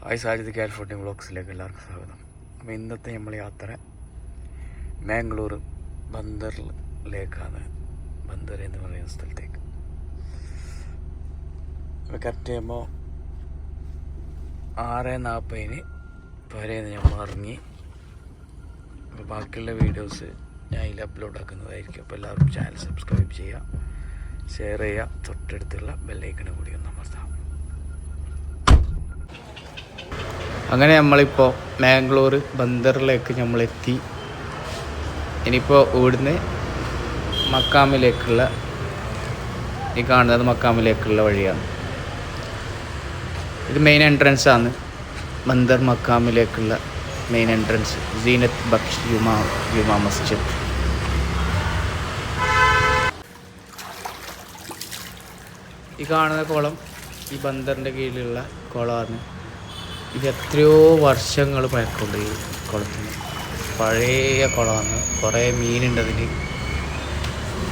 Hi Sajid California വ്ളോഗ്സിലേക്ക് എല്ലാവർക്കും സ്വാഗതം. അപ്പോൾ ഇന്നത്തെ നമ്മളെ യാത്ര മാംഗ്ലൂർ ബന്ദറിലേക്കാണ്. ബന്ദർ എന്ന് പറയുന്ന സ്ഥലത്തേക്ക് അപ്പോൾ കറക്റ്റ് ചെയ്യുമ്പോൾ 6:40 വരെയാണ് നമ്മൾ ഇറങ്ങി. അപ്പോൾ ബാക്കിയുള്ള വീഡിയോസ് ഞാൻ ഇതിൽ അപ്ലോഡ് ആക്കുന്നതായിരിക്കും. അപ്പോൾ എല്ലാവരും ചാനൽ സബ്സ്ക്രൈബ് ചെയ്യുക, ഷെയർ ചെയ്യുക, തൊട്ടടുത്തുള്ള ബെല്ലൈക്കൺ കൂടി ഒന്ന് അമർത്താം. അങ്ങനെ നമ്മളിപ്പോൾ മാംഗ്ലൂർ ബന്ദറിലേക്ക് നമ്മളെത്തി. ഇനിയിപ്പോൾ ഇവിടുന്ന് മക്കാമിലേക്കുള്ള ഈ കാണുന്നത് മക്കാമിലേക്കുള്ള വഴിയാണ്. ഇത് മെയിൻ എൻട്രൻസ് ആണ്, ബന്ദർ മക്കാമിലേക്കുള്ള മെയിൻ എൻട്രൻസ്. സീനത്ത് ബക്ഷ് ജുമാ മസ്ജിദ്. ഈ കാണുന്ന കുളം ഈ ബന്ദറിൻ്റെ കീഴിലുള്ള കുളമാണ്. ഇത് എത്രയോ വർഷങ്ങൾ പഴക്കമുണ്ട് ഈ കുളത്തിന്. പഴയ കുളമാണ്, കുറേ മീനുണ്ട് അതിന്.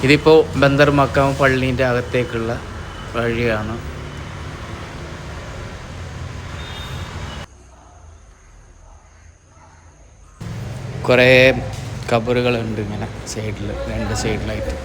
ഇതിപ്പോൾ ബന്ദർ മക്കാം പള്ളീൻ്റെ അകത്തേക്കുള്ള വഴിയാണ്. കുറേ കബറുകളുണ്ട് ഇങ്ങനെ സൈഡിൽ, രണ്ട് സൈഡിലായിട്ട്.